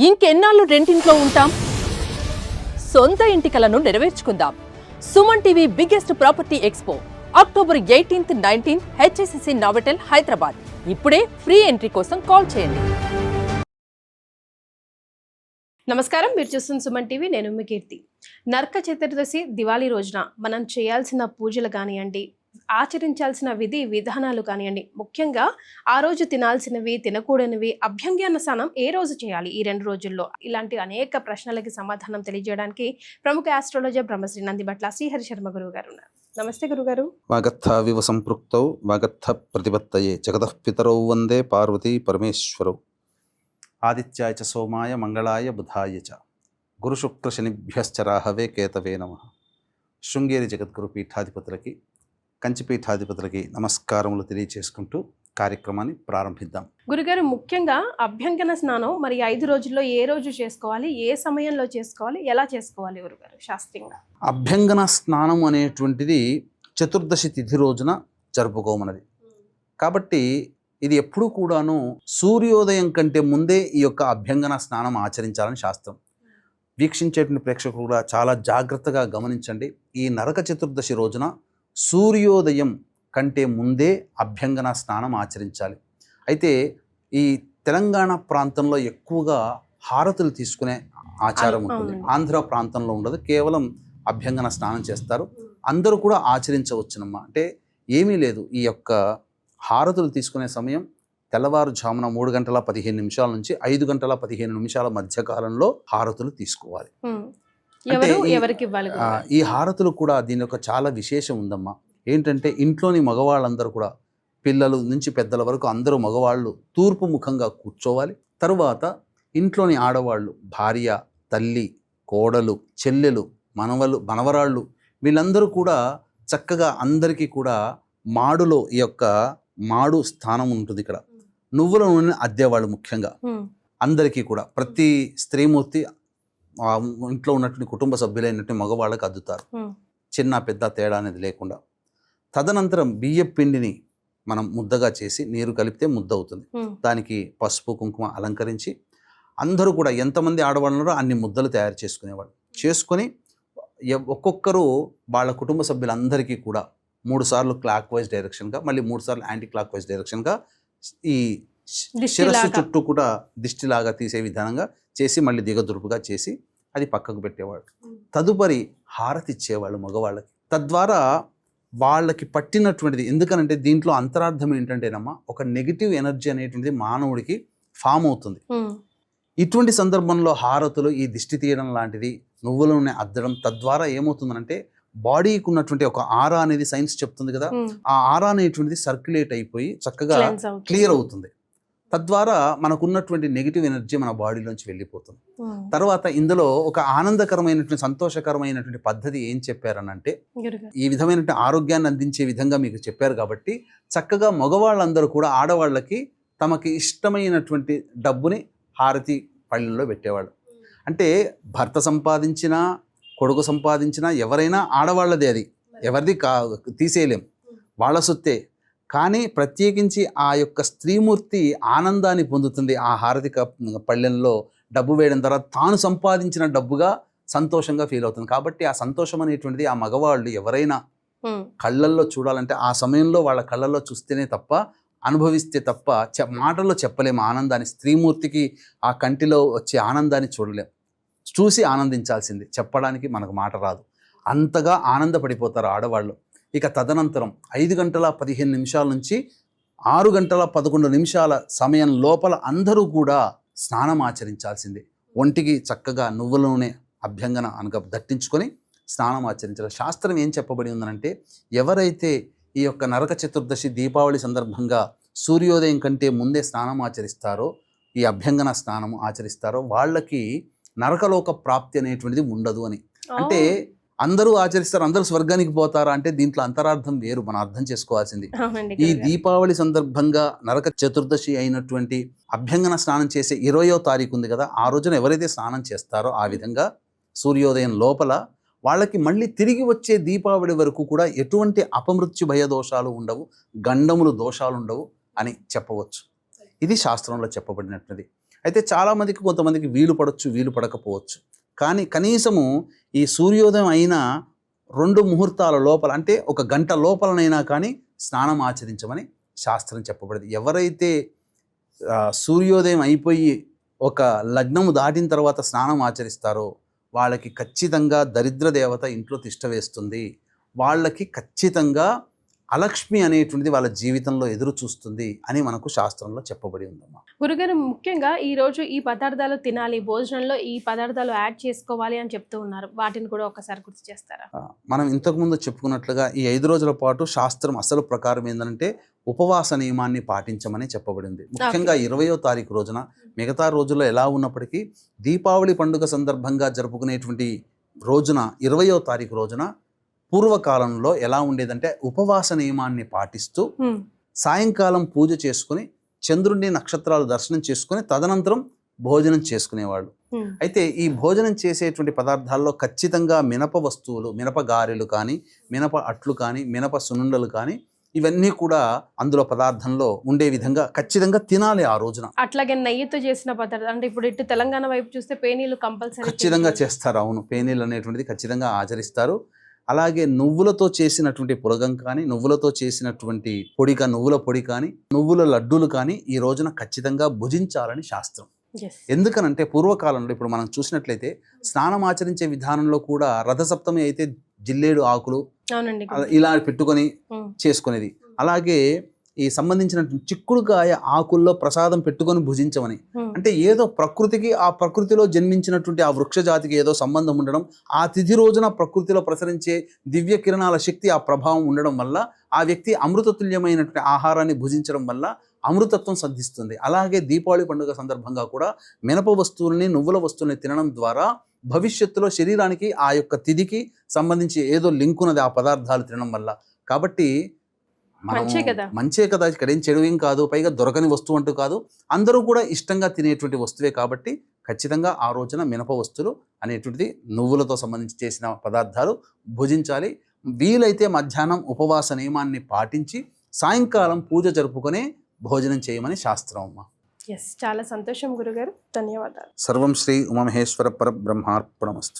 ఇంకెన్నాళ్ళు రెంటింట్లో ఉంటాం? సొంత ఇంటి కలను నెరవేర్చుకుందాం. Suman TV biggest property expo October 18th, 19th HSCC Novotel Hyderabad. ఇప్పుడే ఫ్రీ ఎంట్రీ కోసం కాల్ చేయండి. నమస్కారం, మీరు చూస్తున్న సుమన్ టీవీ. నేను మీ కీర్తి. నరక చతుర్దశి దివాళీ రోజున మనం చేయాల్సిన పూజలు కానివ్వండి, ఆచరించాల్సిన విధి విధానాలు కానివ్వండి, ముఖ్యంగా ఆ రోజు తినాల్సినవి తినకూడనివి, అభ్యంగన స్నానం ఏ రోజు చేయాలి ఈ 2 రోజుల్లో, ఇలాంటి అనేక ప్రశ్నలకి సమాధానం తెలియజేయడానికి ప్రముఖ ఆస్ట్రాలజర్ బ్రహ్మశ్రీ నందిబట్ల శ్రీహరి శర్మ గురువు గారు ఉన్నారు. నమస్తే గురుగారు. వాగర్థావివ సంపృక్తౌ వాగర్థ ప్రతిపత్తయే జగతః పితరౌ వందే పార్వతీ పరమేశ్వరౌ. ఆదిత్యాయ చ సోమాయ మంగళాయ బుధాయ చ గురుశుక్ర శనిభ్యశ్చ రాహవే కేతవే నమః. శృంగేరి జగద్గురు పీఠాధిపతులకి, కంచిపీఠాధిపతులకి నమస్కారములు తెలియచేసుకుంటూ కార్యక్రమాన్ని ప్రారంభిద్దాం. గురుగారు, ముఖ్యంగా అభ్యంగన స్నానం మరి 5 రోజుల్లో ఏ రోజు చేసుకోవాలి, ఏ సమయంలో చేసుకోవాలి, ఎలా చేసుకోవాలి గురుగారు శాస్త్రీయంగా? అభ్యంగన స్నానం అనేటువంటిది చతుర్దశి తిథి రోజున జరుపుకోమన్నది. కాబట్టి ఇది ఎప్పుడూ కూడాను సూర్యోదయం కంటే ముందే ఈ యొక్క అభ్యంగన స్నానం ఆచరించాలని శాస్త్రం. వీక్షించేటువంటి ప్రేక్షకులు కూడా చాలా జాగ్రత్తగా గమనించండి. ఈ నరక చతుర్దశి రోజున సూర్యోదయం కంటే ముందే అభ్యంగన స్నానం ఆచరించాలి. అయితే ఈ తెలంగాణ ప్రాంతంలో ఎక్కువగా హారతులు తీసుకునే ఆచారం ఉంటుంది. ఆంధ్ర ప్రాంతంలో ఉండదు, కేవలం అభ్యంగన స్నానం చేస్తారు. అందరూ కూడా ఆచరించవచ్చునమ్మా. అంటే ఏమీ లేదు, ఈ యొక్క హారతులు తీసుకునే సమయం తెల్లవారుజామున 3 గంటల 15 నిమిషాల నుంచి 5 గంటల 15 నిమిషాల మధ్య కాలంలో హారతులు తీసుకోవాలి. అంటే ఈ హారతులు కూడా దీని యొక్క చాలా విశేషం ఉందమ్మా. ఏంటంటే ఇంట్లోని మగవాళ్ళందరూ కూడా, పిల్లలు నుంచి పెద్దల వరకు అందరూ మగవాళ్ళు తూర్పు ముఖంగా కూర్చోవాలి. తరువాత ఇంట్లోని ఆడవాళ్ళు, భార్య, తల్లి, కోడలు, చెల్లెలు, మనవరాళ్ళు వీళ్ళందరూ కూడా చక్కగా అందరికీ కూడా మాడులో, ఈ యొక్క మాడు స్థానం ఉంటుంది ఇక్కడ, నువ్వుల నూనె అద్దేవాళ్ళు ముఖ్యంగా అందరికీ కూడా, ప్రతి స్త్రీమూర్తి ఇంట్లో ఉన్నటువంటి కుటుంబ సభ్యులైనటువంటి మగవాళ్ళకి అద్దుతారు, చిన్న పెద్ద తేడా అనేది లేకుండా. తదనంతరం బియ్యం పిండిని మనం ముద్దగా చేసి నీరు కలిపితే ముద్ద అవుతుంది. దానికి పసుపు కుంకుమ అలంకరించి అందరూ కూడా ఎంతమంది ఆడవాళ్ళు ఉన్నారో అన్ని ముద్దలు తయారు చేసుకునేవాళ్ళు. చేసుకొని ఒక్కొక్కరు వాళ్ళ కుటుంబ సభ్యులందరికీ కూడా 3 సార్లు క్లాక్ వైజ్ డైరెక్షన్గా, మళ్ళీ 3 సార్లు యాంటీ క్లాక్ వైజ్ డైరెక్షన్గా ఈ శిరస్సు చుట్టూ కూడా దిష్టిలాగా తీసే విధానంగా చేసి మళ్ళీ దిగదురుపుగా చేసి అది పక్కకు పెట్టేవాళ్ళు. తదుపరి హారతి ఇచ్చేవాళ్ళు మగవాళ్ళకి. తద్వారా వాళ్ళకి పట్టినటువంటిది, ఎందుకనంటే దీంట్లో అంతరార్థం ఏంటంటేనమ్మా, ఒక నెగిటివ్ ఎనర్జీ అనేటువంటిది మానవుడికి ఫామ్ అవుతుంది. ఇటువంటి సందర్భంలో హారతులు, ఈ దిష్టి తీయడం లాంటిది, నువ్వుల నూనె అద్దడం, తద్వారా ఏమవుతుందనంటే బాడీకి ఉన్నటువంటి ఒక ఆరా అనేది సైన్స్ చెప్తుంది కదా, ఆ ఆరా అనేటువంటిది సర్క్యులేట్ అయిపోయి చక్కగా క్లియర్ అవుతుంది. తద్వారా మనకున్నటువంటి నెగిటివ్ ఎనర్జీ మన బాడీలోంచి వెళ్ళిపోతుంది. తర్వాత ఇందులో ఒక ఆనందకరమైనటువంటి, సంతోషకరమైనటువంటి పద్ధతి ఏం చెప్పారనంటే, ఈ విధమైనటువంటి ఆరోగ్యాన్ని అందించే విధంగా మీకు చెప్పారు కాబట్టి చక్కగా మగవాళ్ళందరూ కూడా ఆడవాళ్ళకి తమకి ఇష్టమైనటువంటి డబ్బుని హారతి పళ్ళెంలో పెట్టేవాళ్ళు. అంటే భర్త సంపాదించినా, కొడుకు సంపాదించినా, ఎవరైనా ఆడవాళ్ళదే, అది ఎవరిది తీసేయలేం, వాళ్ళ సొత్తే. కానీ ప్రత్యేకించి ఆ యొక్క స్త్రీమూర్తి ఆనందాన్ని పొందుతుంది ఆ హారతి పళ్ళెంలో డబ్బు వేయడం ద్వారా, తాను సంపాదించిన డబ్బుగా సంతోషంగా ఫీల్ అవుతుంది. కాబట్టి ఆ సంతోషం అనేటువంటిది ఆ మగవాళ్ళు ఎవరైనా కళ్ళల్లో చూడాలంటే ఆ సమయంలో వాళ్ళ కళ్ళల్లో చూస్తేనే తప్ప, అనుభవిస్తే తప్ప మాటల్లో చెప్పలేము ఆనందాన్ని. స్త్రీమూర్తికి ఆ కంటిలో వచ్చే ఆనందాన్ని చూడలేం, చూసి ఆనందించాల్సింది, చెప్పడానికి మనకు మాట రాదు, అంతగా ఆనందపడిపోతారు ఆడవాళ్ళు. ఇక తదనంతరం 5 గంటల 15 నిమిషాల నుంచి 6 గంటల 11 నిమిషాల సమయం లోపల అందరూ కూడా స్నానం ఆచరించాల్సిందే. ఒంటికి చక్కగా నువ్వుల నూనె అభ్యంగన అనగా దట్టించుకొని స్నానం ఆచరించాలి. శాస్త్రం ఏం చెప్పబడి ఉందనంటే, ఎవరైతే ఈ యొక్క నరక చతుర్దశి దీపావళి సందర్భంగా సూర్యోదయం కంటే ముందే స్నానం ఆచరిస్తారో, ఈ అభ్యంగన స్నానం ఆచరిస్తారో, వాళ్ళకి నరకలోక ప్రాప్తి అనేటువంటిది ఉండదు అని. అంటే అందరూ ఆచరిస్తారు, అందరూ స్వర్గానికి పోతారా అంటే దీంట్లో అంతరార్థం వేరు, మనం అర్థం చేసుకోవాల్సింది. ఈ దీపావళి సందర్భంగా నరక చతుర్దశి అయినటువంటి అభ్యంగన స్నానం చేసే 20వ తారీఖు ఉంది కదా, ఆ రోజున ఎవరైతే స్నానం చేస్తారో ఆ విధంగా సూర్యోదయం లోపల వాళ్ళకి మళ్ళీ తిరిగి వచ్చే దీపావళి వరకు కూడా ఎటువంటి అపమృత్యు భయ దోషాలు ఉండవు, గండములు దోషాలు ఉండవు అని చెప్పవచ్చు. ఇది శాస్త్రంలో చెప్పబడినటువంటిది. అయితే చాలామందికి కొంతమందికి వీలు పడవచ్చు, వీలు పడకపోవచ్చు. కానీ కనీసము ఈ సూర్యోదయం అయిన 2 ముహూర్తాల లోపల, అంటే 1 గంట లోపలనైనా కానీ స్నానం ఆచరించమని శాస్త్రం చెప్పబడింది. ఎవరైతే సూర్యోదయం అయిపోయి ఒక లగ్నము దాటిన తర్వాత స్నానం ఆచరిస్తారో వాళ్ళకి ఖచ్చితంగా దరిద్ర దేవత ఇంట్లో తిష్ట వేస్తుంది. వాళ్ళకి ఖచ్చితంగా అలక్ష్మి అనేటువంటిది వాళ్ళ జీవితంలో ఎదురు చూస్తుంది అని మనకు శాస్త్రంలో చెప్పబడి ఉందమ్మా. గురుగారు, ముఖ్యంగా ఈ రోజు ఈ పదార్థాలు తినాలి, భోజనంలో ఈ పదార్థాలు యాడ్ చేసుకోవాలి అని చెప్తూ ఉన్నారు. వాటిని కూడా ఒకసారి గుర్తు చేస్తారా? మనం ఇంతకుముందు చెప్పుకున్నట్లుగా ఈ 5 రోజుల పాటు శాస్త్రం అసలు ప్రకారం ఏంటంటే ఉపవాస నియమాన్ని పాటించమని చెప్పబడింది. ముఖ్యంగా 20వ తారీఖు రోజున, మిగతా రోజుల్లో ఎలా ఉన్నప్పటికీ దీపావళి పండుగ సందర్భంగా జరుపుకునేటువంటి రోజున 20వ తారీఖు రోజున పూర్వకాలంలో ఎలా ఉండేదంటే ఉపవాస నియమాన్ని పాటిస్తూ సాయంకాలం పూజ చేసుకుని చంద్రుడిని, నక్షత్రాలు దర్శనం చేసుకుని తదనంతరం భోజనం చేసుకునేవాళ్ళు. అయితే ఈ భోజనం చేసేటువంటి పదార్థాల్లో ఖచ్చితంగా మినప వస్తువులు, మినప గారెలు కానీ, మినప అట్లు కానీ, మినప సున్నుండలు కానీ ఇవన్నీ కూడా అందులో పదార్థంలో ఉండే విధంగా ఖచ్చితంగా తినాలి ఆ రోజున. అట్లాగే నెయ్యితో చేసిన పదార్థాలు, అంటే ఇప్పుడు ఇటు తెలంగాణ వైపు చూస్తే పేనీలు కంపల్సరీ ఖచ్చితంగా చేస్తారు. అవును, పేనీలు అనేటువంటిది ఖచ్చితంగా ఆచరిస్తారు. అలాగే నువ్వులతో చేసినటువంటి పులగం కానీ, నువ్వులతో చేసినటువంటి నువ్వుల పొడి కానీ, నువ్వుల లడ్డూలు కానీ ఈ రోజున ఖచ్చితంగా భుజించాలని శాస్త్రం. ఎందుకనంటే పూర్వకాలంలో ఇప్పుడు మనం చూసినట్లయితే స్నానం ఆచరించే విధానంలో కూడా రథసప్తమి అయితే జిల్లేడు ఆకులు ఇలా పెట్టుకొని చేసుకునేది. అలాగే ఈ సంబంధించిన చిక్కుడుకాయ ఆకుల్లో ప్రసాదం పెట్టుకొని భుజించమని, అంటే ఏదో ప్రకృతికి, ఆ ప్రకృతిలో జన్మించినటువంటి ఆ వృక్ష జాతికి ఏదో సంబంధం ఉండడం, ఆ తిథి రోజున ప్రకృతిలో ప్రసరించే దివ్య కిరణాల శక్తి, ఆ ప్రభావం ఉండడం వల్ల ఆ వ్యక్తి అమృతతుల్యమైనటువంటి ఆహారాన్ని భుజించడం వల్ల అమృతత్వం సిద్ధిస్తుంది. అలాగే దీపావళి పండుగ సందర్భంగా కూడా మినప వస్తువుల్ని, నువ్వుల వస్తువుల్ని తినడం ద్వారా భవిష్యత్తులో శరీరానికి ఆ యొక్క తిథికి సంబంధించి ఏదో లింక్ ఉన్నది ఆ పదార్థాలు తినడం వల్ల. కాబట్టి మంచే కదా, ఇక్కడ ఏం చెడు ఏం కాదు, పైగా దొరకని వస్తువు అంటూ కాదు, అందరూ కూడా ఇష్టంగా తినేటువంటి వస్తువే. కాబట్టి ఖచ్చితంగా ఆ రోజున మినప వస్తువులు అనేటువంటిది, నువ్వులతో సంబంధించి చేసిన పదార్థాలు భుజించాలి. వీలైతే మధ్యాహ్నం ఉపవాస నియమాన్ని పాటించి సాయంకాలం పూజ జరుపుకొని భోజనం చేయమని శాస్త్రం అమ్మా. చాలా సంతోషం గురుగారు, ధన్యవాదాలు. సర్వం శ్రీ ఉమామహేశ్వర పరబ్రహ్మార్పణమస్తు.